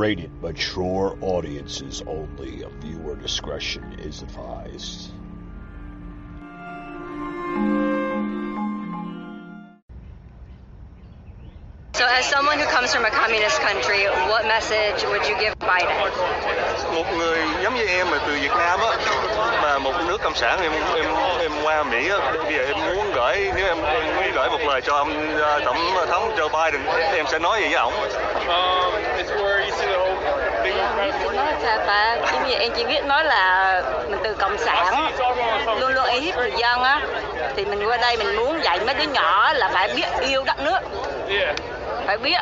rated mature audiences only. Viewer discretion is advised. So as someone who comes from a communist country, what message would you give Biden? Một người giống như em mà từ Việt Nam á, mà một nước cộng sản em qua Mỹ á, bây giờ em muốn gửi, nếu em muốn gửi một lời cho ông tổng thống Joe Biden, em sẽ nói gì với ổng? Nói sao ta? Giống như em chỉ biết nói là mình từ cộng sản luôn luôn uy hiếp người dân á, thì mình qua đây mình muốn dạy mấy đứa nhỏ là phải biết yêu đất nước. Phải biết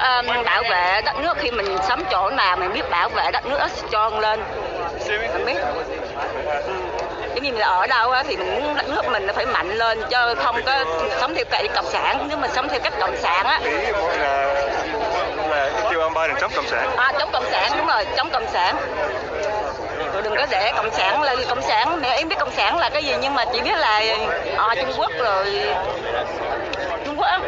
bảo vệ đất nước, khi mình sống chỗ nào mình biết bảo vệ đất nước cho lên. Mình biết. Giống như mình ở đâu á, thì mình muốn đất nước mình nó phải mạnh lên, chứ không có sống theo cách cộng sản. Nếu mình sống theo cách cộng sản á là kêu ông Biden chống cộng sản. Chống cộng sản, đúng rồi, chống cộng sản. Rồi đừng có để cộng sản là cộng sản. Em biết cộng sản là cái gì, nhưng mà chỉ biết là Trung Quốc rồi. Trung Quốc á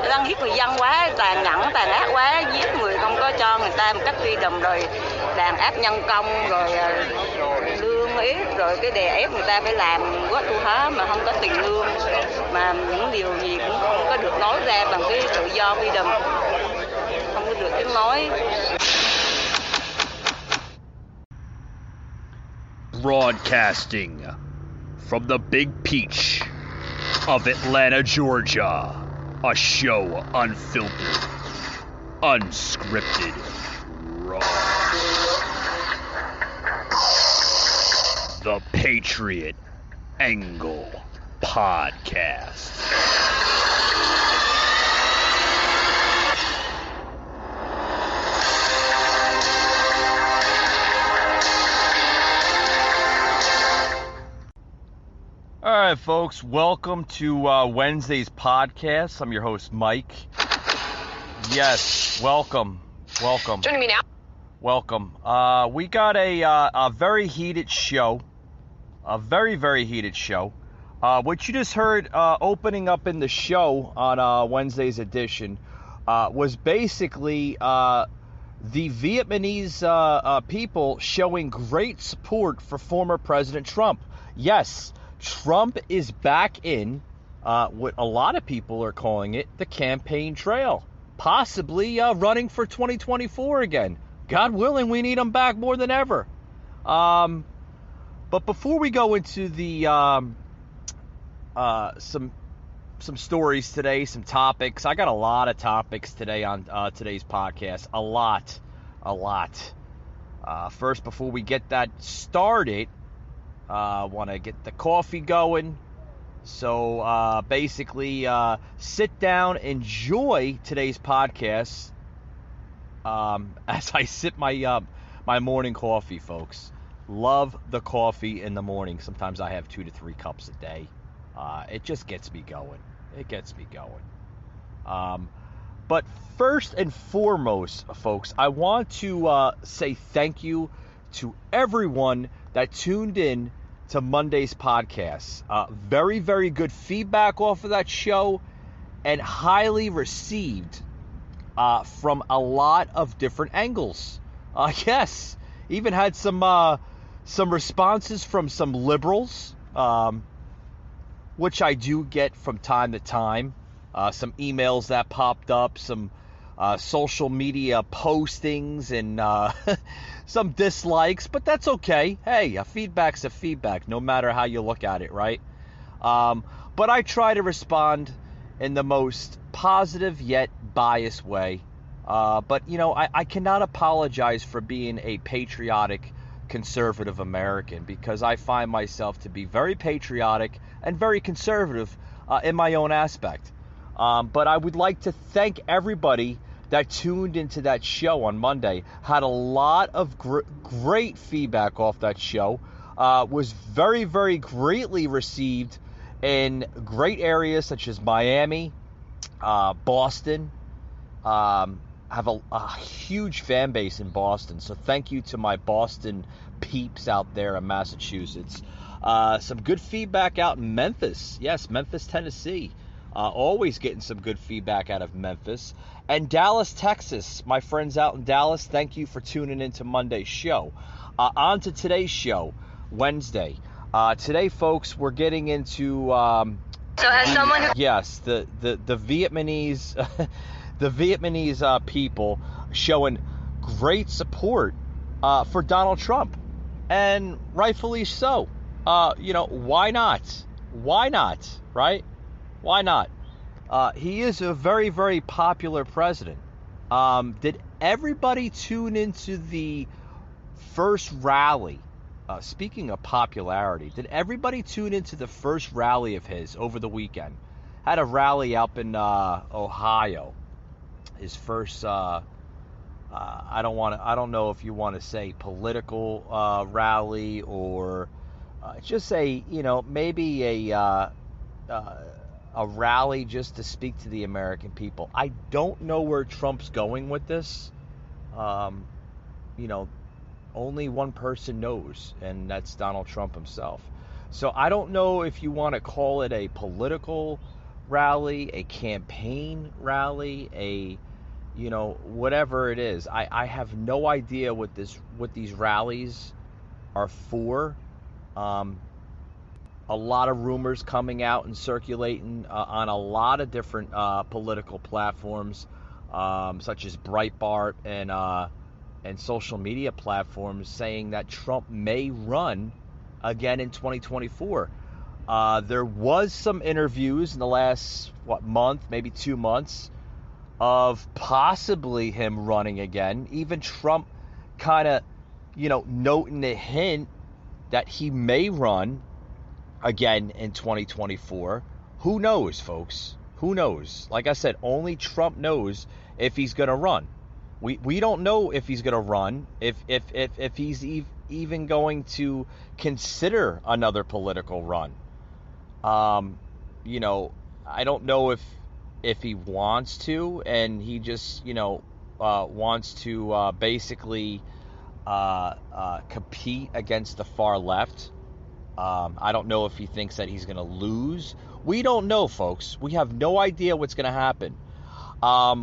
đang giết người dân quá, tàn nhẫn, tàn ác quá, giết người không có cho người ta một cách freedom, rồi đàn áp nhân công, rồi lương ít, rồi cái đè ép người ta phải làm quá tu hóa mà không có tiền lương, mà những điều gì cũng không có được nói ra bằng cái tự do freedom, không có được tiếng nói. Broadcasting from the Big Peach of Atlanta, Georgia. A show unfiltered, unscripted, raw. The Patriot Angle Podcast. All right, folks, welcome to Wednesday's podcast. I'm your host, Mike. Yes, welcome. Joining me now. Welcome. We got a very heated show, a very, very heated show. What you just heard opening up in the show on Wednesday's edition was basically the Vietnamese people showing great support for former President Trump. Yes, Trump is back in what a lot of people are calling it the campaign trail, possibly running for 2024 again. God willing, we need him back more than ever. But before we go into the some stories today, some topics, I got a lot of topics today on today's podcast. A lot. First, before we get that started, want to get the coffee going. So basically, sit down, enjoy today's podcast as I sip my my morning coffee, folks. Love the coffee in the morning. Sometimes I have 2 to 3 cups a day. It just gets me going. But first and foremost, folks, I want to say thank you to everyone that tuned in to Monday's podcast. Very, very good feedback off of that show, and highly received from a lot of different angles. Yes, even had some responses from some liberals, which I do get from time to time. Some emails that popped up, some social media postings, and some dislikes, but that's okay. Hey, a feedback's a feedback, no matter how you look at it, right? But I try to respond in the most positive yet biased way. But, you know, I cannot apologize for being a patriotic conservative American, because I find myself to be very patriotic and very conservative in my own aspect. But I would like to thank everybody that tuned into that show on Monday. Had a lot of great feedback off that show. Was very, very greatly received in great areas such as Miami, Boston. Have a huge fan base in Boston, so thank you to my Boston peeps out there in Massachusetts. Some good feedback out in Memphis. Yes, Memphis, Tennessee. Always getting some good feedback out of Memphis. And Dallas, Texas. My friends out in Dallas, thank you for tuning into Monday's show. On to today's show, Wednesday. Today, folks, we're getting into... So as someone who... Yes, the Vietnamese... the Vietnamese people showing great support for Donald Trump. And rightfully so. Why not? Why not, right? Why not? He is a very, very popular president. Did everybody tune into the first rally? Speaking of popularity, did everybody tune into the first rally of his over the weekend? Had a rally up in Ohio. His first, I don't know if you want to say political rally or just say, maybe a rally just to speak to the American people. I don't know where Trump's going with this. Only one person knows, and that's Donald Trump himself. So I don't know if you want to call it a political rally, a campaign rally, whatever it is. I have no idea what these rallies are for. A lot of rumors coming out and circulating on a lot of different political platforms, such as Breitbart and social media platforms, saying that Trump may run again in 2024. There was some interviews in the last month, maybe 2 months, of possibly him running again. Even Trump kind of, noting the hint that he may run again in 2024. Who knows, folks? Who knows? Like I said, only Trump knows if he's going to run. We don't know if he's going to run, if he's even going to consider another political run. I don't know if he wants to, and he just wants to basically compete against the far left. I don't know if he thinks that he's going to lose. We don't know, folks. We have no idea what's going to happen.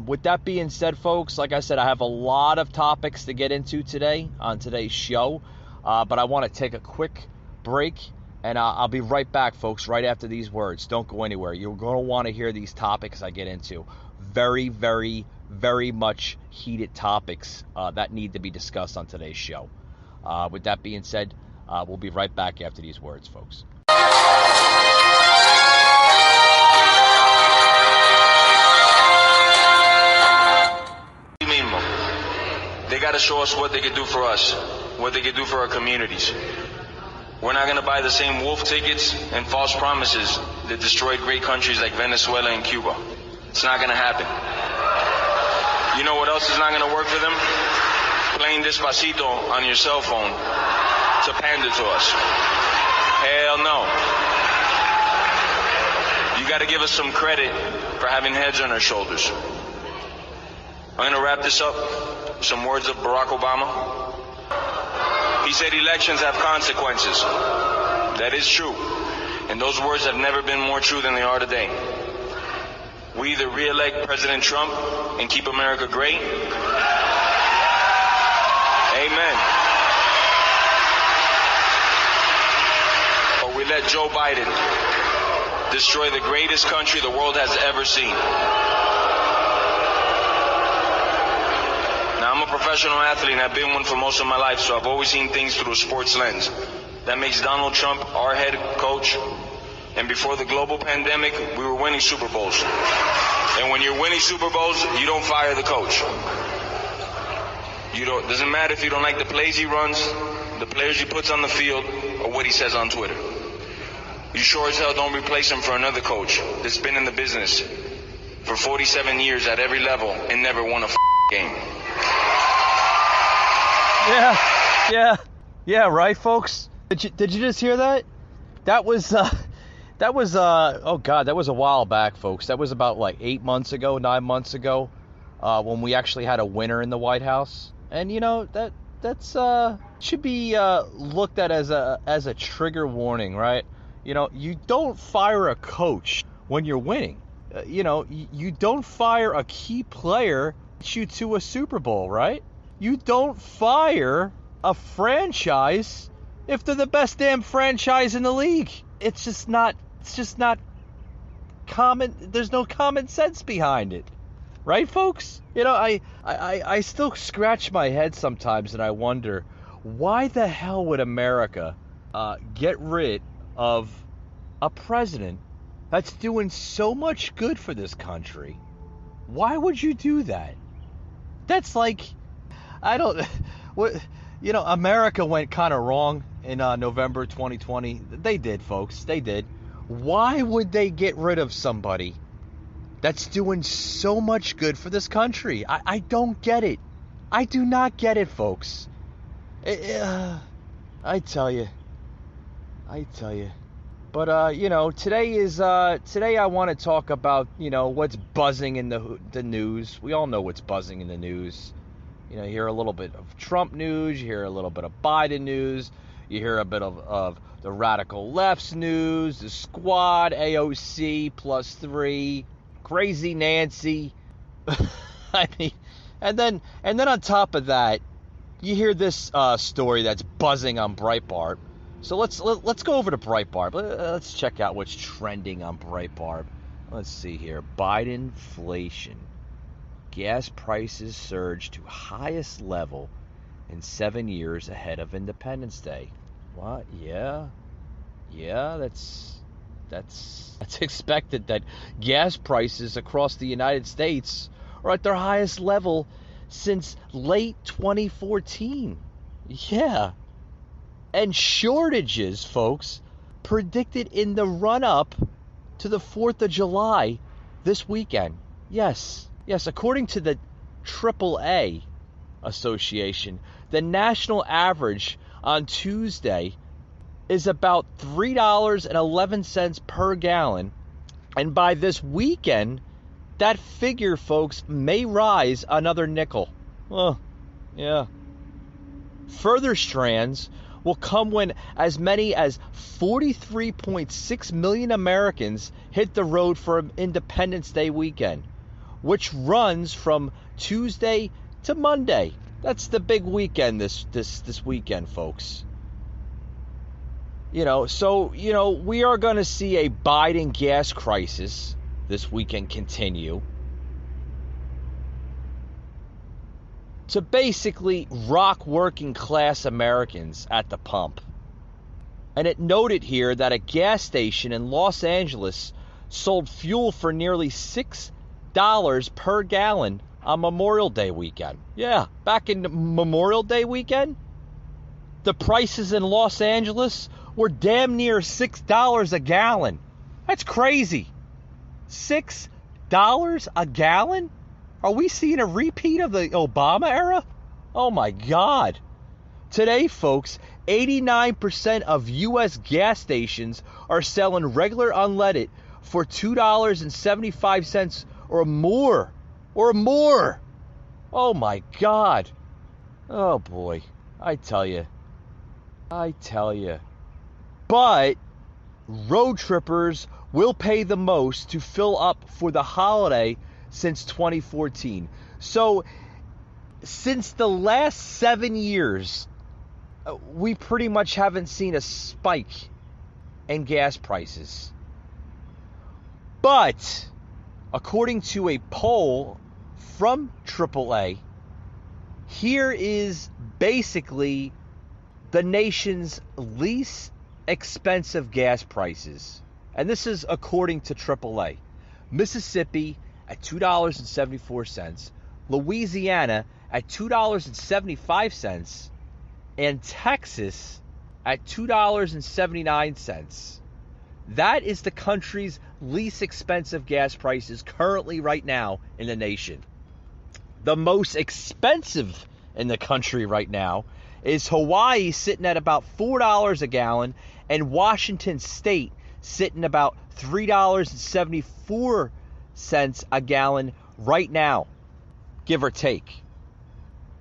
With that being said, folks, like I said, I have a lot of topics to get into today on today's show, but I want to take a quick break, and I'll be right back, folks, right after these words. Don't go anywhere. You're going to want to hear these topics I get into. Very, very, very much heated topics that need to be discussed on today's show. With that being said, we'll be right back after these words, folks. They got to show us what they can do for us, what they can do for our communities. We're not going to buy the same wolf tickets and false promises that destroyed great countries like Venezuela and Cuba. It's not going to happen. You know what else is not going to work for them? Playing Despacito on your cell phone to pander to us. Hell no. You got to give us some credit for having heads on our shoulders. I'm going to wrap this up with some words of Barack Obama. He said elections have consequences. That is true. And those words have never been more true than they are today. We either re-elect President Trump and keep America great. Amen. Or we let Joe Biden destroy the greatest country the world has ever seen. Now, I'm a professional athlete and I've been one for most of my life, so I've always seen things through a sports lens. That makes Donald Trump our head coach. And before the global pandemic, we were winning Super Bowls. And when you're winning Super Bowls, you don't fire the coach. Doesn't matter if you don't like the plays he runs, the players he puts on the field, or what he says on Twitter. You sure as hell don't replace him for another coach that's been in the business for 47 years at every level and never won a game. Yeah, right, folks? Did you just hear that? That was oh God, that was a while back, folks. That was about like 9 months ago, when we actually had a winner in the White House. And that's should be looked at as a trigger warning, right? You don't fire a coach when you're winning. you don't fire a key player to get you to a Super Bowl, right? You don't fire a franchise if they're the best damn franchise in the league. It's just not common. There's no common sense behind it. Right, folks? I still scratch my head sometimes and I wonder, why the hell would America get rid of a president that's doing so much good for this country? Why would you do that? That's like, America went kind of wrong in November 2020. They did, folks. They did. Why would they get rid of somebody that's doing so much good for this country? I don't get it. I do not get it, folks. I tell you. But today I want to talk about, what's buzzing in the news. We all know what's buzzing in the news. You hear a little bit of Trump news, you hear a little bit of Biden news, you hear a bit of the radical left's news, the squad, AOC +3, Crazy Nancy. I mean, and then on top of that, you hear this story that's buzzing on Breitbart. So let's go over to Breitbart. Let's check out what's trending on Breitbart. Let's see here. Bidenflation. Gas prices surge to highest level in 7 years ahead of Independence Day. What? Yeah, that's expected that gas prices across the United States are at their highest level since late 2014. Yeah. And shortages, folks, predicted in the run-up to the 4th of July this weekend. Yes, according to the AAA Association, the national average on Tuesday is about $3.11 per gallon. And by this weekend, that figure, folks, may rise another nickel. Oh, yeah. Further strands will come when as many as 43.6 million Americans hit the road for Independence Day weekend, which runs from Tuesday to Monday. That's the big weekend this weekend, folks. We are going to see a Biden gas crisis this weekend continue to basically rock working class Americans at the pump. And it noted here that a gas station in Los Angeles sold fuel for nearly $6 per gallon on Memorial Day weekend. Yeah, back in Memorial Day weekend, the prices in Los Angeles were damn near $6 a gallon. That's crazy. $6 a gallon? Are we seeing a repeat of the Obama era? Oh my God. Today, folks, 89% of U.S. gas stations are selling regular unleaded for $2.75 or more. Or more. Oh my God. Oh boy. I tell you. But road trippers will pay the most to fill up for the holiday since 2014. So, since the last 7 years, we pretty much haven't seen a spike in gas prices. But, according to a poll from AAA, here is basically the nation's least expensive gas prices. And this is according to AAA. Mississippi at $2.74, Louisiana at $2.75, and Texas at $2.79. That is the country's least expensive gas prices currently right now in the nation. The most expensive in the country right now is Hawaii, sitting at about $4 a gallon, and Washington State sitting about $3.74 a gallon right now, give or take.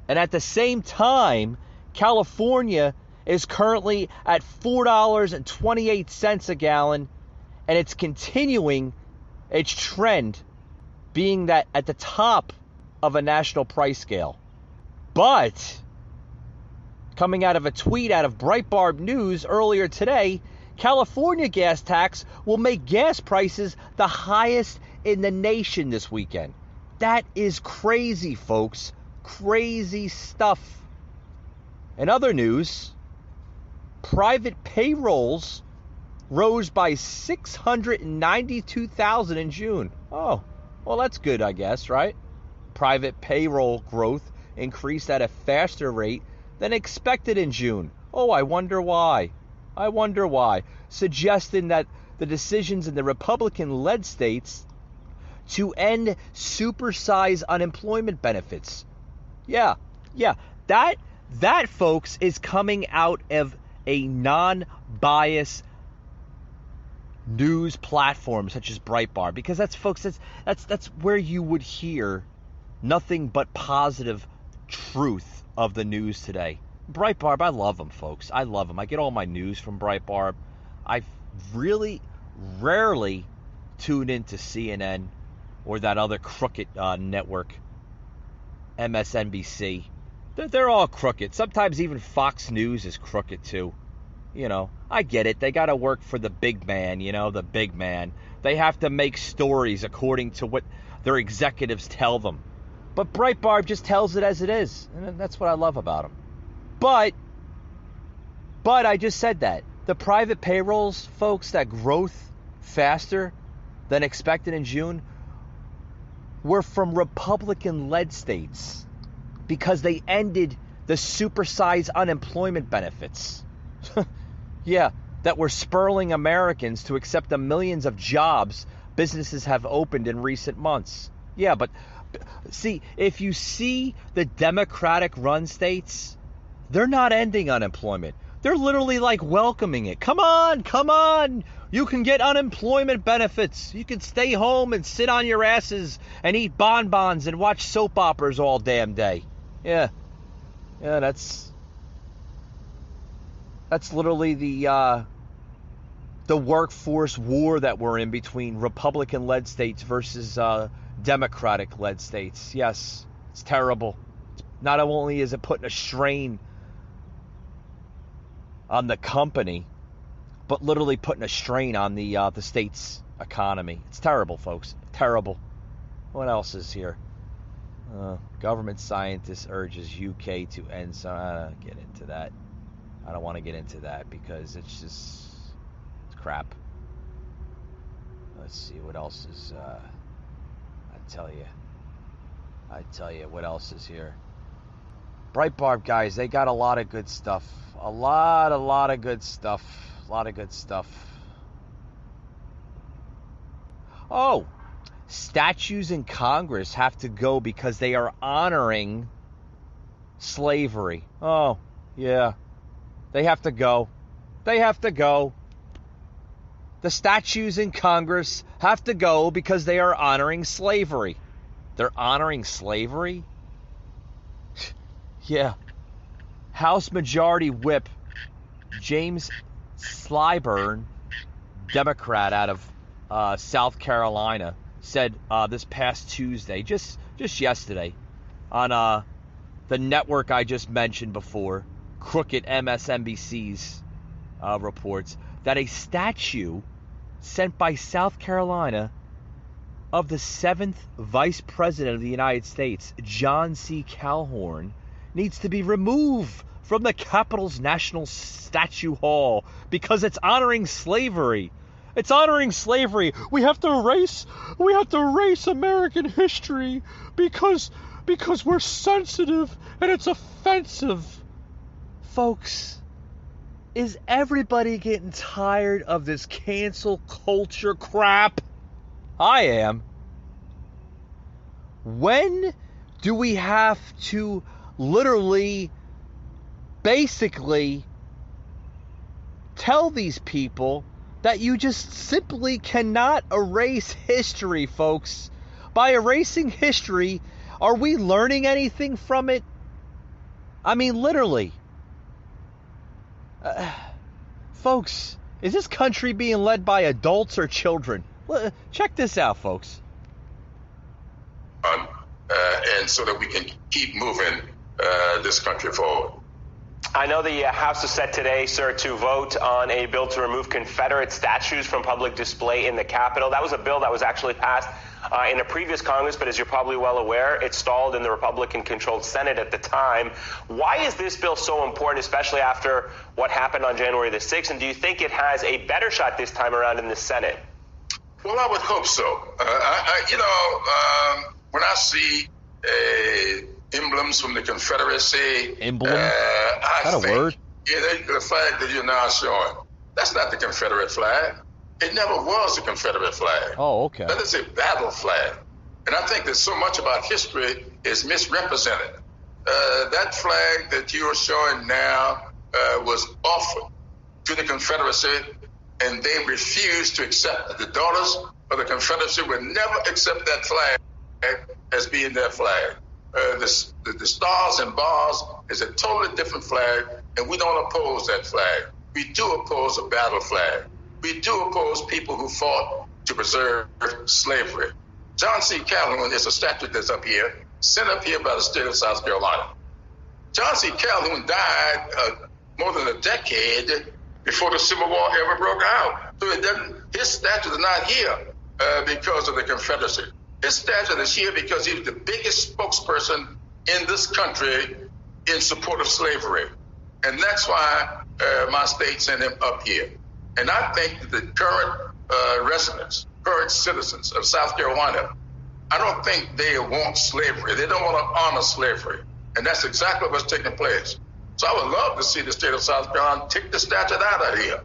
And at the same time, California is currently at $4.28 a gallon, and it's continuing its trend being that at the top of a national price scale. But coming out of a tweet out of Breitbart News earlier today, California gas tax will make gas prices the highest in the nation this weekend. That is crazy, folks. Crazy stuff. In other news, private payrolls rose by 692,000 in June. Oh, well, that's good, I guess, right? Private payroll growth increased at a faster rate than expected in June. Oh, I wonder why. Suggesting that the decisions in the Republican-led states to end supersize unemployment benefits. Yeah, that, folks, is coming out of a non-biased news platform such as Breitbart, because that's where you would hear nothing but positive truth of the news today. Breitbart, I love them, folks. I love them. I get all my news from Breitbart. I really rarely tune into CNN or that other crooked network, MSNBC. They're all crooked. Sometimes even Fox News is crooked too. You know, I get it. They got to work for the big man, the big man. They have to make stories according to what their executives tell them. But Breitbart just tells it as it is. And that's what I love about them. But I just said that. The private payrolls, folks, that growth faster than expected in June were from Republican-led states because they ended the supersized unemployment benefits. Yeah, that were spurring Americans to accept the millions of jobs businesses have opened in recent months. Yeah, but see, if you see the Democratic-run states, they're not ending unemployment. They're literally like welcoming it. Come on. You can get unemployment benefits. You can stay home and sit on your asses and eat bonbons and watch soap operas all damn day. Yeah, that's literally the workforce war that we're in between Republican-led states versus Democratic-led states. Yes, it's terrible. Not only is it putting a strain on the company, but literally putting a strain on the state's economy. It's terrible, folks. Terrible. What else is here? Government scientist urges UK to end some. I don't get into that. I don't want to get into that because it's crap. Let's see what else is. I tell you what else is here. Breitbart, guys, they got a lot of good stuff. A lot of good stuff. Oh, statues in Congress have to go because they are honoring slavery. Oh, yeah. They have to go. The statues in Congress have to go because they are honoring slavery. They're honoring slavery? Yeah. House Majority Whip James Clyburn, Democrat out of South Carolina, said this past Tuesday, just yesterday, on the network I just mentioned before, crooked MSNBC's reports, that a statue sent by South Carolina of the 7th Vice President of the United States, John C. Calhoun, needs to be removed from the Capitol's National Statue Hall because it's honoring slavery. It's honoring slavery. We have to erase American history because we're sensitive and it's offensive. Folks, is everybody getting tired of this cancel culture crap? I am. When do we have to literally, basically tell these people that you just simply cannot erase history, folks? By erasing history, are we learning anything from it? I mean, literally. Folks, is this country being led by adults or children? Check this out, folks. And so that we can keep moving this country forward. I know the House is set today, sir, to vote on a bill to remove Confederate statues from public display in the Capitol. That was a bill that was actually passed in a previous Congress, but as you're probably well aware, it stalled in the Republican-controlled Senate at the time. Why is this bill so important, especially after what happened on January the 6th? And do you think it has a better shot this time around in the Senate? Well, I would hope so. When I see emblems from the Confederacy, emblem? I think, word? The flag that you're now showing, that's not the Confederate flag. It never was the Confederate flag. Oh, okay. That is a battle flag. And I think that so much about history is misrepresented. That flag that you are showing now was offered to the Confederacy, and they refused to accept it. The daughters of the Confederacy would never accept that flag as being their flag. The stars and bars is a totally different flag, and we don't oppose that flag. We do oppose a battle flag. We do oppose people who fought to preserve slavery. John C. Calhoun is a statue that's up here, sent up here by the state of South Carolina. John C. Calhoun died more than a decade before the Civil War ever broke out. So his statue is not here because of the Confederacy. His statue is here because he was the biggest spokesperson in this country in support of slavery. And that's why my state sent him up here. And I think that the current residents, current citizens of South Carolina, I don't think they want slavery. They don't want to honor slavery. And that's exactly what's taking place. So I would love to see the state of South Carolina take the statue out of here.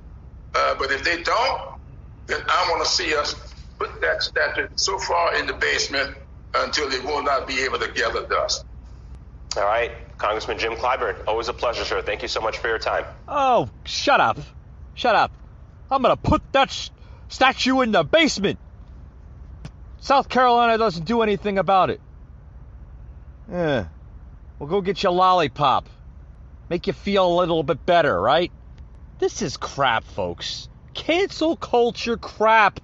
But if they don't, then I want to see us put that statue so far in the basement until it will not be able to gather dust. All right. Congressman Jim Clyburn, always a pleasure, sir. Thank you so much for your time. Oh, shut up. Shut up. I'm going to put that statue in the basement. South Carolina doesn't do anything about it. Yeah. Well, go get your lollipop. Make you feel a little bit better, right? This is crap, folks. Cancel culture crap.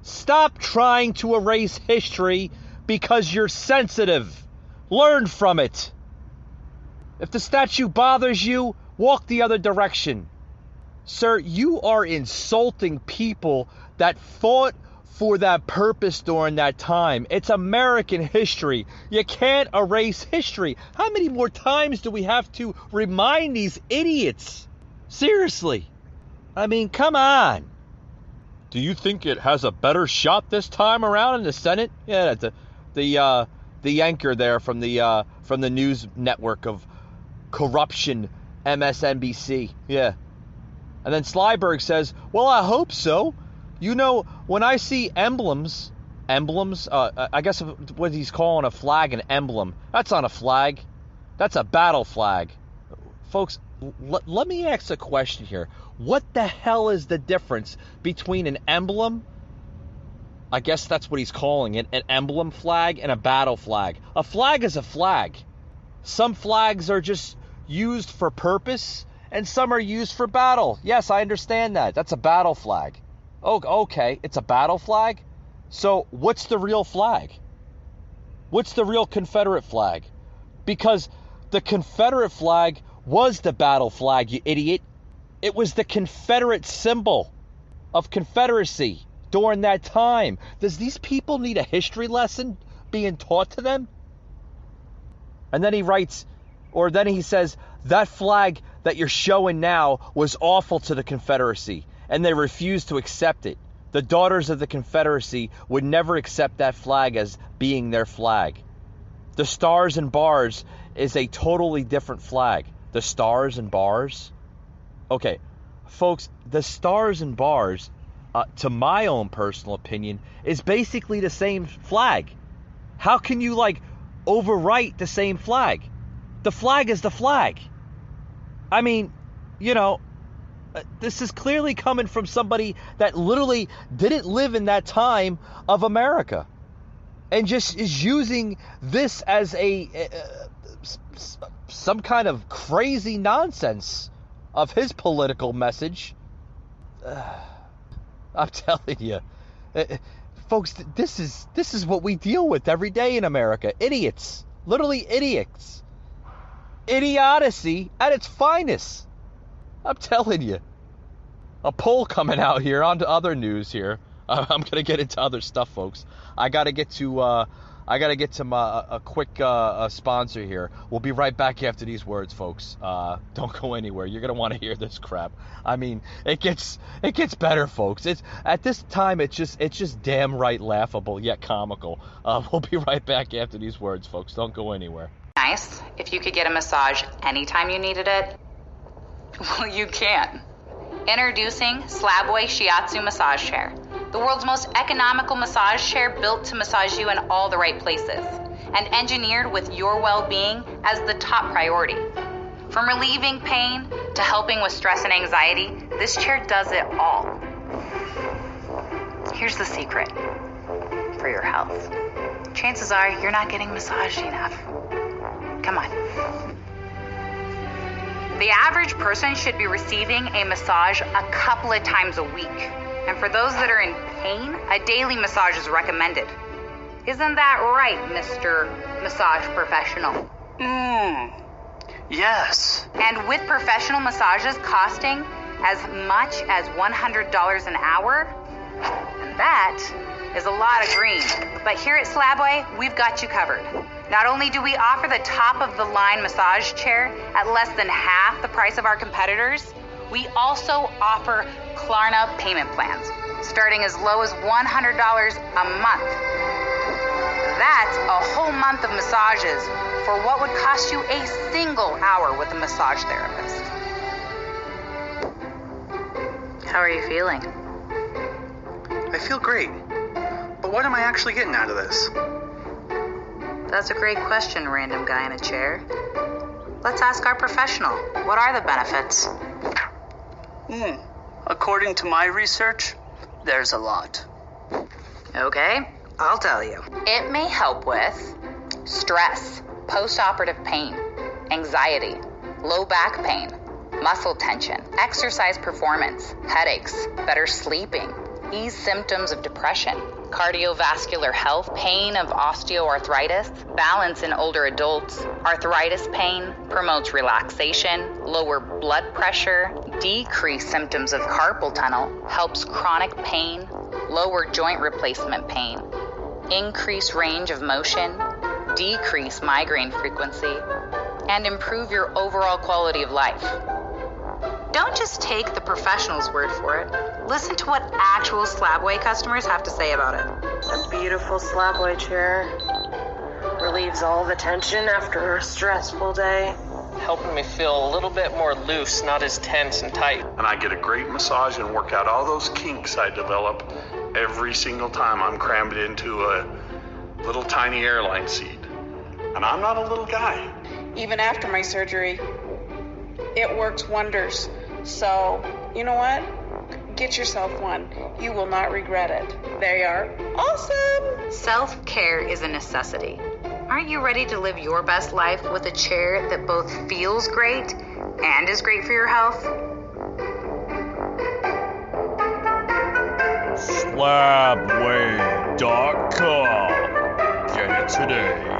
Stop trying to erase history because you're sensitive. Learn from it. If the statue bothers you, walk the other direction. Sir, you are insulting people that fought for that purpose during that time. It's American history. You can't erase history. How many more times do we have to remind these idiots? Seriously. I mean, come on. Do you think it has a better shot this time around in the Senate? Yeah, the anchor there from the news network of corruption, MSNBC. Yeah. And then Slyberg says, well, I hope so. You know, when I see emblems, I guess what he's calling a flag an emblem. That's not a flag. That's a battle flag. Folks, let me ask a question here. What the hell is the difference between an emblem, I guess that's what he's calling it, an emblem flag, and a battle flag? A flag is a flag. Some flags are just used for purpose, and some are used for battle. Yes, I understand that. That's a battle flag. Oh, okay, it's a battle flag? So what's the real flag? What's the real Confederate flag? Because the Confederate flag was the battle flag, you idiot. It was the Confederate symbol of Confederacy during that time. Does these people need a history lesson being taught to them? And then he writes, or then he says, that flag that you're showing now was awful to the Confederacy, and they refused to accept it. The daughters of the Confederacy would never accept that flag as being their flag. The Stars and Bars is a totally different flag. The Stars and Bars? Okay, folks, the Stars and Bars, to my own personal opinion, is basically the same flag. How can you, overwrite the same flag? The flag is the flag. I mean, this is clearly coming from somebody that literally didn't live in that time of America and just is using this as some kind of crazy nonsense of his political message. I'm telling you, Folks, this is what we deal with every day in America. Idiots. Literally idiots. Idiocy at its finest. I'm telling you. A poll coming out here on to other news here. I'm gonna get into other stuff, folks. I gotta get to a quick sponsor here. We'll be right back after these words, folks. Don't go anywhere. You're gonna want to hear this crap. I mean, it gets better, folks. It's at this time it's just damn right laughable yet comical. We'll be right back after these words, folks. Don't go anywhere. Nice if you could get a massage anytime you needed it. Well, you can. Introducing Slabway Shiatsu Massage Chair, the world's most economical massage chair built to massage you in all the right places and engineered with your well-being as the top priority. From relieving pain to helping with stress and anxiety, this chair does it all. Here's the secret for your health. Chances are you're not getting massaged enough. Come on. The average person should be receiving a massage a couple of times a week. And for those that are in pain, a daily massage is recommended. Isn't that right, Mr. Massage Professional? Yes. And with professional massages costing as much as $100 an hour, that is a lot of green. But here at Slabway, we've got you covered. Not only do we offer the top-of-the-line massage chair at less than half the price of our competitors, we also offer Klarna payment plans, starting as low as $100 a month. That's a whole month of massages for what would cost you a single hour with a massage therapist. How are you feeling? I feel great. But what am I actually getting out of this? That's a great question, random guy in a chair. Let's ask our professional. What are the benefits? According to my research, there's a lot. Okay, I'll tell you. It may help with stress, post-operative pain, anxiety, low back pain, muscle tension, exercise performance, headaches, better sleeping, ease symptoms of depression, cardiovascular health, pain of osteoarthritis, balance in older adults, arthritis pain, promotes relaxation, lower blood pressure, decrease symptoms of carpal tunnel, helps chronic pain, lower joint replacement pain, increase range of motion, decrease migraine frequency, and improve your overall quality of life. Don't just take the professional's word for it. Listen to what actual Slabway customers have to say about it. A beautiful Slabway chair relieves all the tension after a stressful day. Helping me feel a little bit more loose, not as tense and tight. And I get a great massage and work out all those kinks I develop every single time I'm crammed into a little tiny airline seat. And I'm not a little guy. Even after my surgery, it works wonders. So, you know what? Get yourself one. You will not regret it. They are awesome. Self-care is a necessity. Aren't you ready to live your best life with a chair that both feels great and is great for your health? Slabway.com. Get it today.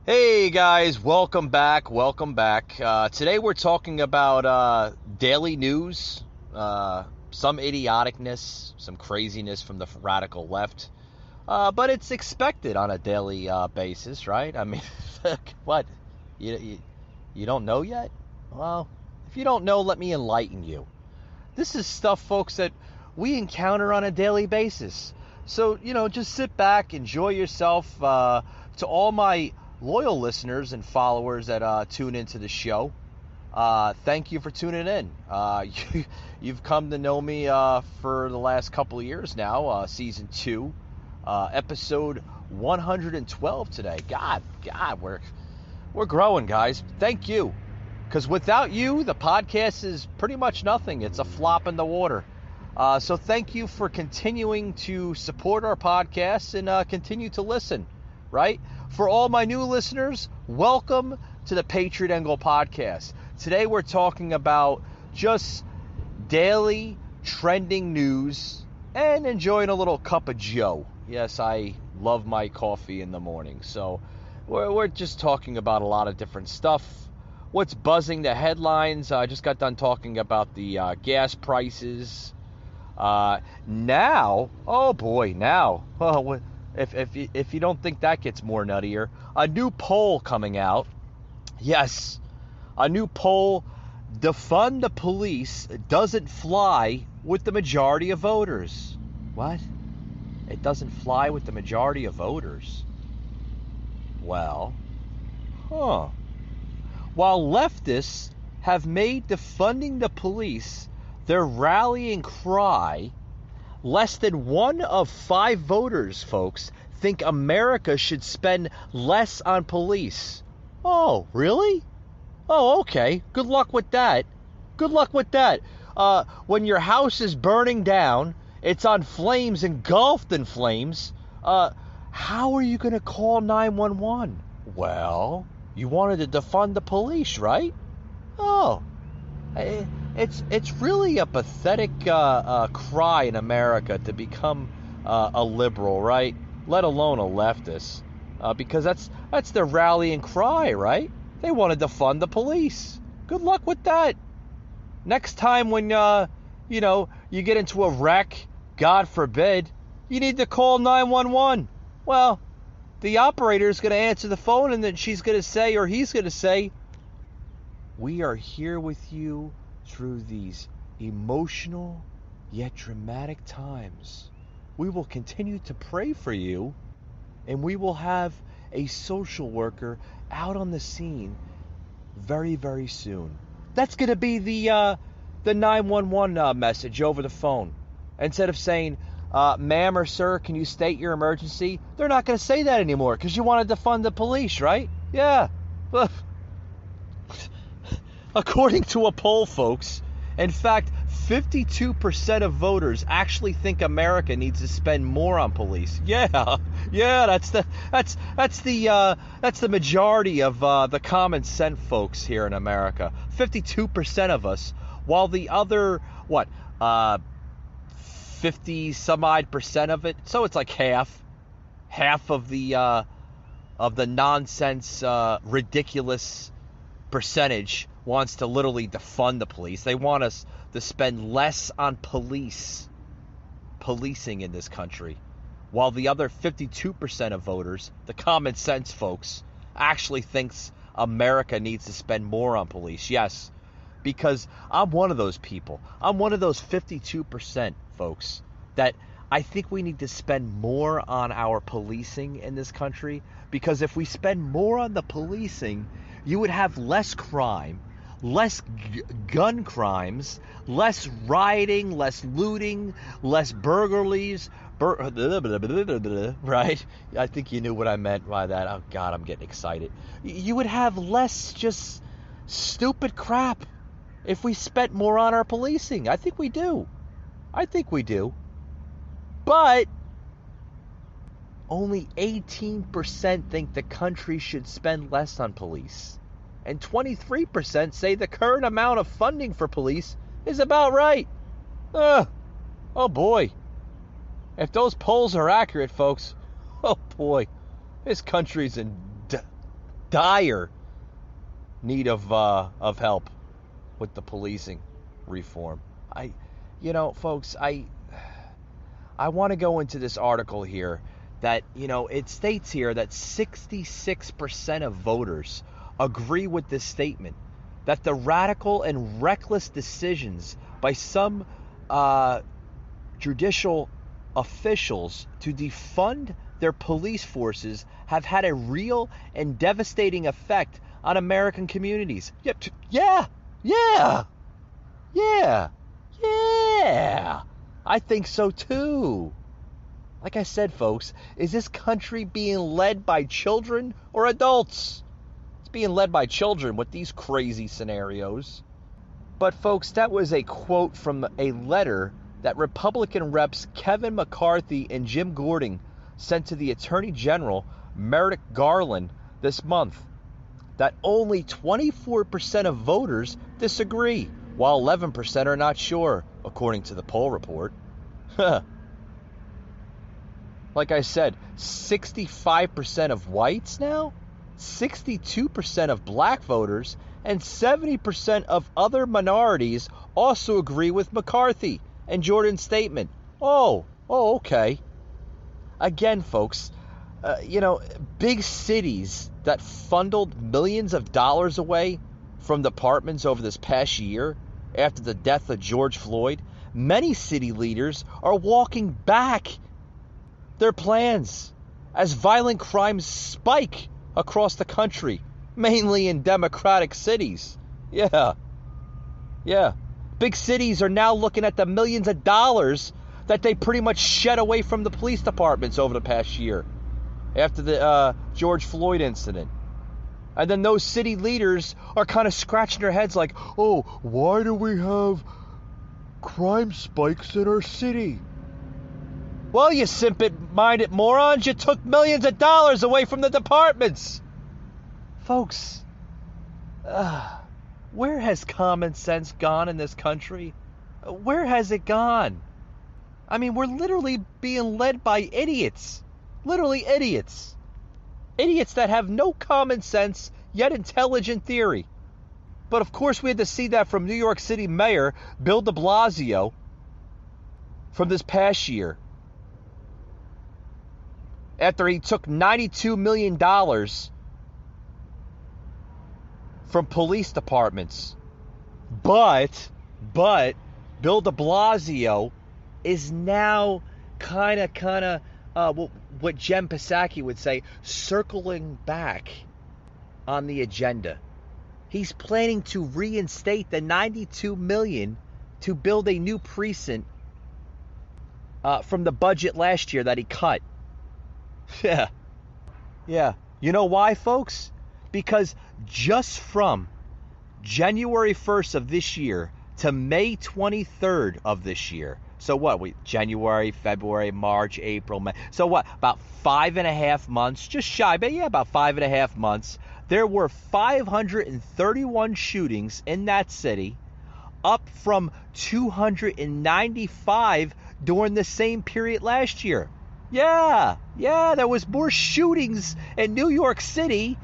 Hey guys, welcome back. Today we're talking about daily news, some idioticness, some craziness from the radical left, but it's expected on a daily basis, right? I mean, what? You don't know yet? Well, if you don't know, let me enlighten you. This is stuff, folks, that we encounter on a daily basis. So, just sit back, enjoy yourself. To all my loyal listeners and followers that tune into the show, thank you for tuning in. You've come to know me for the last couple of years now, season 2, episode 112 today. God, we're growing, guys. Thank you, because without you, the podcast is pretty much nothing. It's a flop in the water. So thank you for continuing to support our podcast and continue to listen. right? For all my new listeners, welcome to the Patriot Angle Podcast. Today we're talking about just daily trending news and enjoying a little cup of joe. Yes, I love my coffee in the morning. So we're just talking about a lot of different stuff. What's buzzing the headlines? I just got done talking about the gas prices. Now, oh boy, now, well, if you don't think that gets more nuttier, a new poll coming out. Yes, a new poll. Defund the police doesn't fly with the majority of voters. What? It doesn't fly with the majority of voters? Well, While leftists have made defunding the police their rallying cry, less than 1 of 5 voters, folks, think America should spend less on police. Oh, really? Oh, okay. Good luck with that. Good luck with that. When your house is burning down, it's on flames, engulfed in flames, how are you going to call 911? Well, you wanted to defund the police, right? Oh, it's really a pathetic cry in America to become a liberal, right? Let alone a leftist, because that's their rallying cry, right? They want to defund the police. Good luck with that. Next time when you get into a wreck, God forbid, you need to call 911. Well, the operator is going to answer the phone, and then she's going to say, or he's going to say, "We are here with you through these emotional yet dramatic times. We will continue to pray for you, and we will have a social worker out on the scene very, very soon." That's going to be the 911 message over the phone. Instead of saying, "Ma'am or sir, can you state your emergency?" They're not going to say that anymore because you want to defund the police, right? Yeah. According to a poll, folks, in fact, 52% of voters actually think America needs to spend more on police. Yeah, that's the majority of the common sense folks here in America. 52% of us, while the other 50 some odd percent of it. So it's like half of the nonsense, ridiculous percentage wants to literally defund the police. They want us to spend less on policing in this country, while the other 52% of voters, the common sense folks, actually thinks America needs to spend more on police. Yes, because I'm one of those people. I'm one of those 52%, folks, that I think we need to spend more on our policing in this country, because if we spend more on the policing, you would have less crime, less gun crimes, less rioting, less looting, less burglaries, right? I think you knew what I meant by that. Oh, God, I'm getting excited. You would have less just stupid crap if we spent more on our policing. I think we do. But only 18% think the country should spend less on police. And 23% say the current amount of funding for police is about right. Oh boy. If those polls are accurate, folks, oh boy, this country's in dire need of help with the policing reform. Folks, I want to go into this article here that, it states here that 66% of voters agree with this statement, that the radical and reckless decisions by some judicial officials to defund their police forces have had a real and devastating effect on American communities. Yeah. I think so too. Like I said, folks, is this country being led by children or adults? It's being led by children with these crazy scenarios. But folks, that was a quote from a letter that Republican reps Kevin McCarthy and Jim Gordon sent to the Attorney General Merrick Garland this month that only 24% of voters disagree, while 11% are not sure, according to the poll report. Like I said, 65% of whites now, 62% of black voters, and 70% of other minorities also agree with McCarthy and Jordan's statement. Oh, okay. Again, folks, big cities that funneled millions of dollars away from departments over this past year after the death of George Floyd, many city leaders are walking back their plans as violent crimes spike across the country, mainly in Democratic cities. Yeah. Big cities are now looking at the millions of dollars that they pretty much shed away from the police departments over the past year after the George Floyd incident. And then those city leaders are kind of scratching their heads like, oh, why do we have crime spikes in our city? Well, you simple-minded morons, you took millions of dollars away from the departments. Folks, where has common sense gone in this country? Where has it gone? I mean, we're literally being led by idiots. Literally idiots. Idiots that have no common sense, yet intelligent theory. But of course we had to see that from New York City Mayor Bill de Blasio from this past year. After he took $92 million from police departments. But Bill de Blasio is now kind of what Jen Psaki would say, circling back on the agenda. He's planning to reinstate the $92 million to build a new precinct from the budget last year that he cut. Yeah. You know why, folks? Because just from January 1st of this year to May 23rd of this year, so what? January, February, March, April, May. So what? About 5.5 months, just shy, but yeah, about 5.5 months. There were 531 shootings in that city, up from 295 during the same period last year. Yeah, there was more shootings in New York City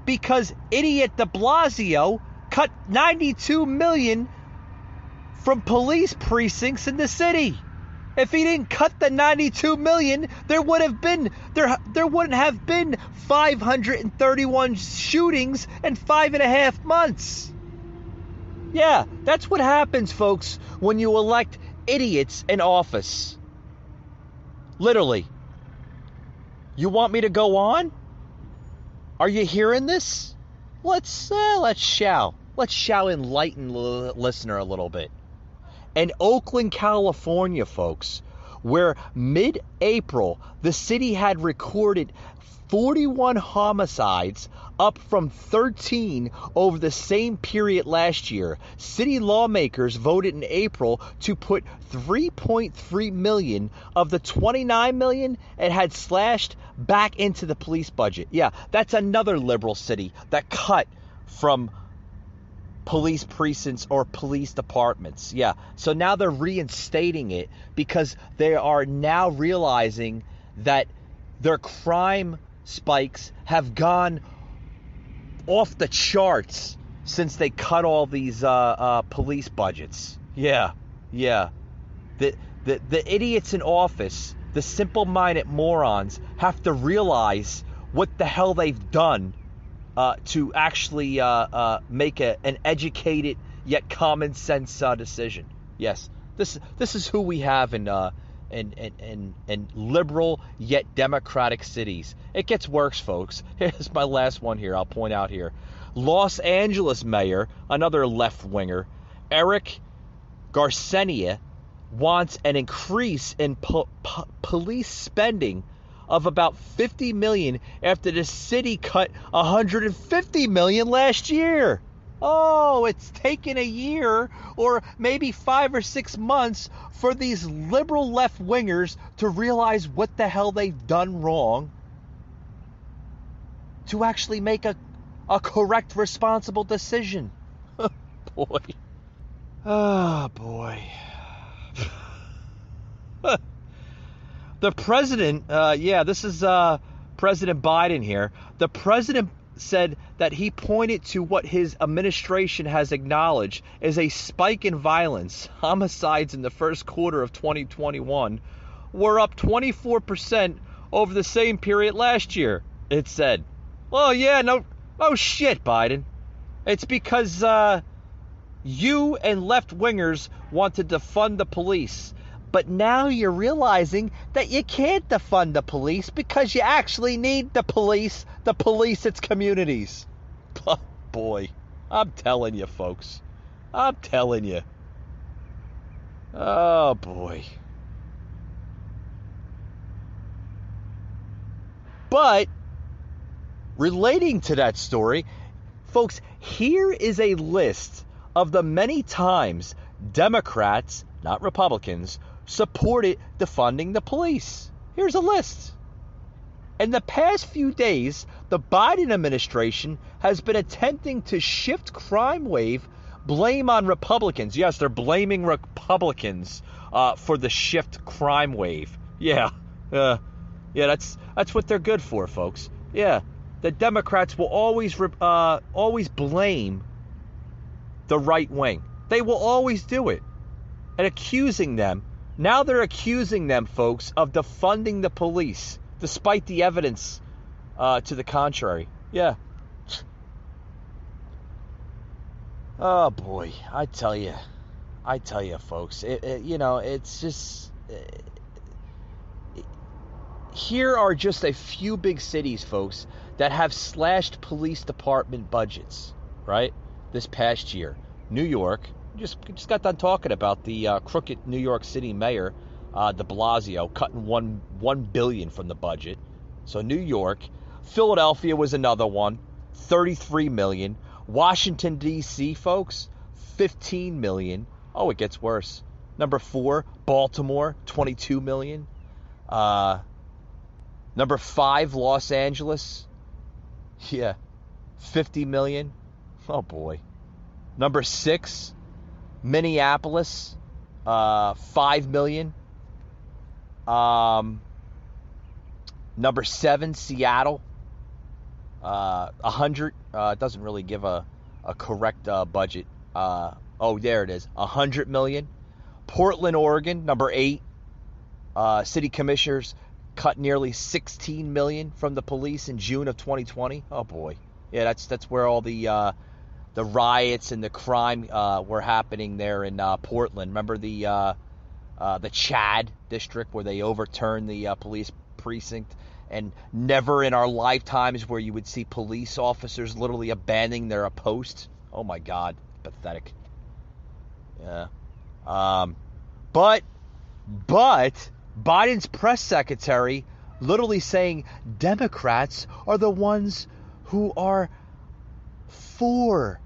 because idiot de Blasio cut $92 million from police precincts in the city. If he didn't cut the $92 million, there wouldn't have been 531 shootings in 5.5 months. Yeah, that's what happens, folks, when you elect idiots in office. Literally. You want me to go on? Are you hearing this? Let's shall enlighten the listener a little bit. In Oakland, California, folks, where mid-April the city had recorded 41 homicides, up from 13 over the same period last year. City lawmakers voted in April to put $3.3 million of the $29 million it had slashed back into the police budget. Yeah, that's another liberal city that cut from police precincts or police departments. Yeah, so now they're reinstating it because they are now realizing that their crime spikes have gone off the charts since they cut all these police budgets. Yeah. The idiots in office, the simple-minded morons, have to realize what the hell they've done to actually make an educated yet common sense decision. Yes, this is who we have in liberal yet democratic cities. It gets worse, folks. Here's my last one here. I'll point out here. Los Angeles Mayor, another left-winger, Eric Garcetti, wants an increase in police spending of about $50 million after the city cut $150 million last year. Oh, it's taken a year or maybe 5 or 6 months for these liberal left-wingers to realize what the hell they've done wrong to actually make a correct, responsible decision. Boy. Oh, boy. The president, this is President Biden here. The president said that he pointed to what his administration has acknowledged as a spike in violence. Homicides in the first quarter of 2021 were up 24% over the same period last year, it said. Well, yeah, no shit, Biden. It's because you and left-wingers want to defund the police. But now you're realizing that you can't defund the police because you actually need the police to police its communities. Oh, boy. I'm telling you, folks. I'm telling you. Oh, boy. But, relating to that story, folks, here is a list of the many times Democrats, not Republicans, supported defunding the police. Here's a list. In the past few days, the Biden administration has been attempting to shift crime wave blame on Republicans. Yes, they're blaming Republicans for the shift crime wave. Yeah, that's what they're good for, folks. Yeah, the Democrats will always blame the right wing. They will always do it. And accusing them. Now they're accusing them, folks, of defunding the police, despite the evidence to the contrary. Yeah. Oh, boy. I tell you, folks. It's just... here are just a few big cities, folks, that have slashed police department budgets, right, this past year. New York... Just got done talking about the crooked New York City mayor, de Blasio, cutting $1 billion from the budget. So New York. Philadelphia was another one, $33 million. Washington, D.C., folks, $15 million. Oh, it gets worse. Number 4, Baltimore, $22 million. Number 5, Los Angeles. Yeah, $50 million. Oh, boy. Number 6, Minneapolis, $5 million. Number 7, Seattle, 100. It doesn't really give a correct budget. Oh, there it is, $100 million. Portland, Oregon, number 8. City commissioners cut nearly $16 million from the police in June of 2020. Oh boy, yeah, that's where all the riots and the crime were happening there in Portland. Remember the Chad district where they overturned the police precinct, and never in our lifetimes where you would see police officers literally abandoning their post. Oh my God, pathetic. Yeah. But Biden's press secretary literally saying Democrats are the ones who are for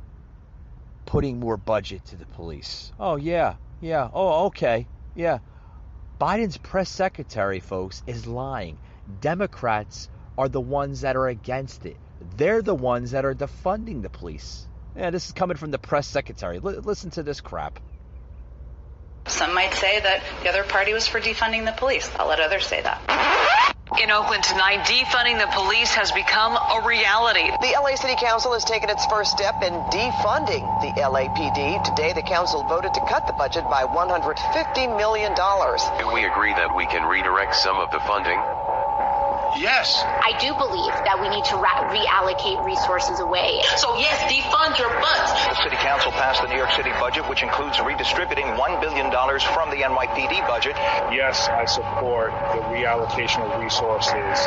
putting more budget to the police. Oh, yeah. Oh, okay. Yeah. Biden's press secretary, folks, is lying. Democrats are the ones that are against it. They're the ones that are defunding the police. Yeah, this is coming from the press secretary. Listen to this crap. Some might say that the other party was for defunding the police. I'll let others say that. In Oakland tonight, defunding the police has become a reality. The LA City Council has taken its first step in defunding the LAPD. Today, the council voted to cut the budget by $150 million. Do we agree that we can redirect some of the funding? Yes. I do believe that we need to reallocate resources away. So yes, defund your butts. The City Council passed the New York City budget, which includes redistributing $1 billion from the NYPD budget. Yes, I support the reallocation of resources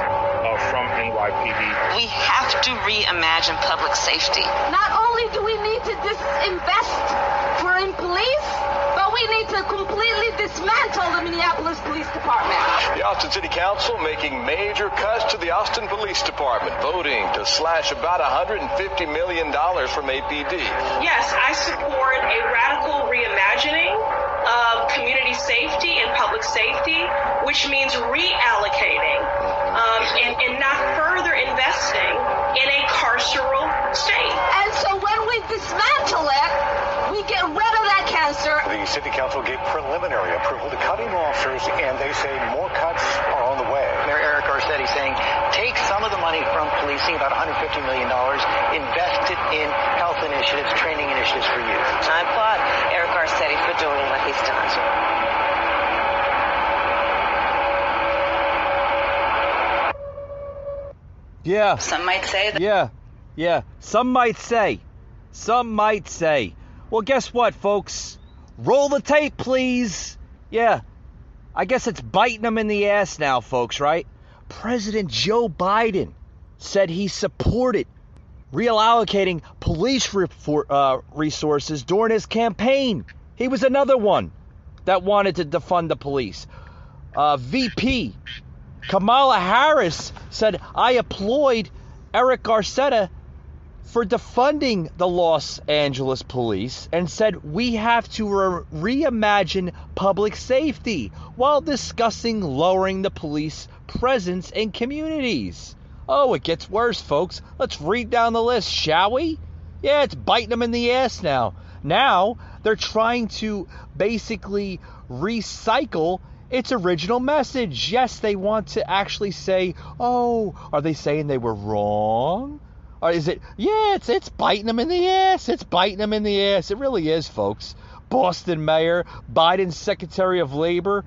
from NYPD. We have to reimagine public safety. Not only do we need to disinvest in police, but we need to completely dismantle the Minneapolis Police Department. The Austin City Council making major cuts to the Austin Police Department, voting to slash about $150 million from APD. Yes, I support a radical reimagining of community safety and public safety, which means reallocating and not further investing in a money from policing, about $150 million, invested in health initiatives, training initiatives for youth. I applaud Eric Garcetti for doing what he's done. Yeah. Some might say that. Yeah. Some might say. Well, guess what, folks? Roll the tape, please. Yeah. I guess it's biting them in the ass now, folks, right? President Joe Biden said he supported reallocating police resources during his campaign. He was another one that wanted to defund the police. VP Kamala Harris said, I applaud Eric Garcetti for defunding the Los Angeles police and said we have to reimagine public safety while discussing lowering the police presence in communities. Oh, it gets worse, folks. Let's read down the list, shall we? Yeah, it's biting them in the ass now. Now, they're trying to basically recycle its original message. Yes, they want to actually say, oh, are they saying they were wrong? Or is it, yeah, it's biting them in the ass. It's biting them in the ass. It really is, folks. Boston Mayor, Biden's Secretary of Labor,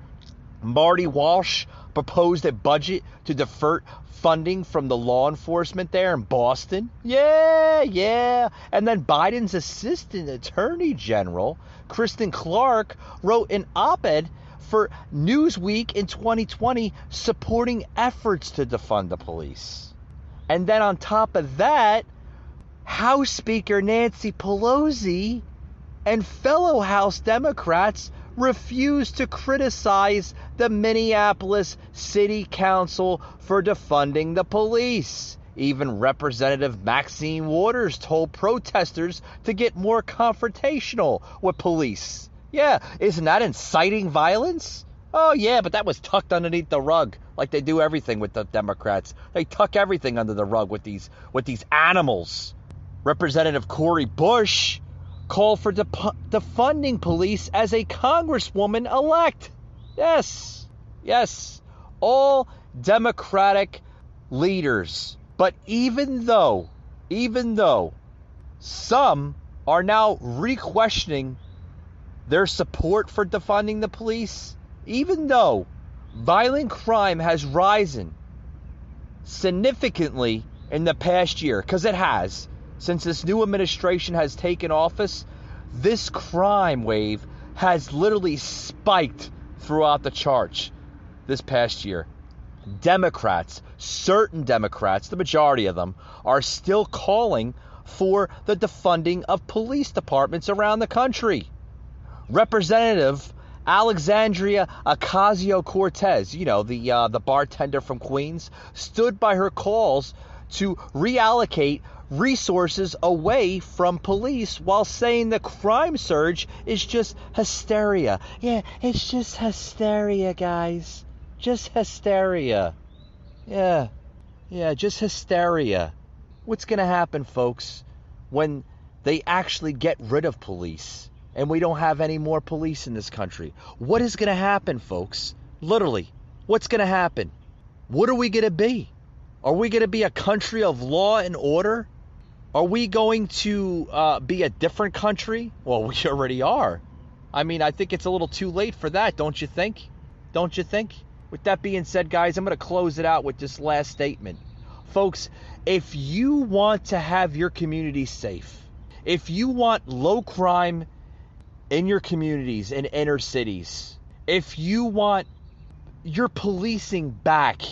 Marty Walsh, proposed a budget to divert funding from the law enforcement there in Boston. Yeah. And then Biden's Assistant Attorney General, Kristen Clark, wrote an op-ed for Newsweek in 2020 supporting efforts to defund the police. And then on top of that, House Speaker Nancy Pelosi and fellow House Democrats refused to criticize the Minneapolis City Council for defunding the police. Even Representative Maxine Waters told protesters to get more confrontational with police. Yeah, isn't that inciting violence? Oh yeah, but that was tucked underneath the rug, like they do everything with the Democrats. They tuck everything under the rug with these animals. Representative Cori Bush called for defunding police as a congresswoman-elect. Yes, all Democratic leaders. But even though some are now re-questioning their support for defunding the police, even though violent crime has risen significantly in the past year, because it has, since this new administration has taken office, this crime wave has literally spiked throughout the charts this past year. Democrats, certain Democrats, the majority of them, are still calling for the defunding of police departments around the country. Representative Alexandria Ocasio-Cortez, the bartender from Queens, stood by her calls to reallocate resources away from police while saying the crime surge is just hysteria. Yeah, it's just hysteria, guys. Just hysteria. Yeah, just hysteria. What's going to happen, folks, when they actually get rid of police and we don't have any more police in this country? What is going to happen, folks? Literally, what's going to happen? What are we going to be? Are we going to be a country of law and order? Are we going to be a different country? Well, we already are. I mean, I think it's a little too late for that, don't you think? Don't you think? With that being said, guys, I'm going to close it out with this last statement. Folks, if you want to have your community safe, if you want low crime in your communities and inner cities, if you want your policing back,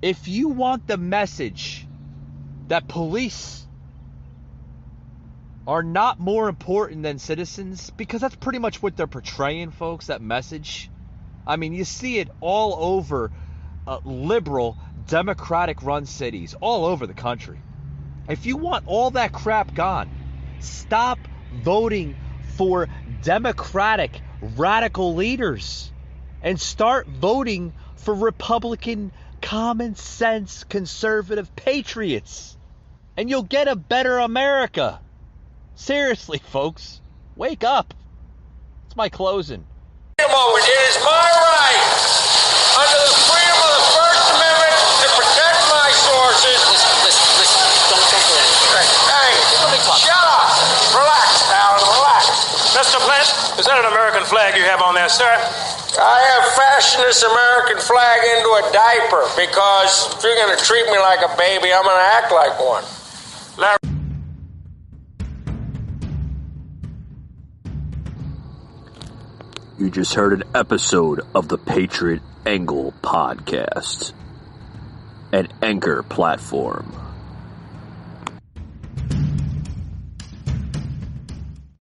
if you want the message that police are not more important than citizens, because that's pretty much what they're portraying, folks, that message. I mean, you see it all over liberal, Democratic-run cities, all over the country. If you want all that crap gone, stop voting for Democratic radical leaders and start voting for Republican common sense conservative patriots, and you'll get a better America. Seriously, folks, wake up. It's my closing. It is my right under the freedom of the First Amendment to protect my soul. discipline? Is that an American flag you have on there, sir? I have fashioned this American flag into a diaper because if you're going to treat me like a baby, I'm going to act like one. You just heard an episode of the Patriot Angle podcast, an Anchor platform.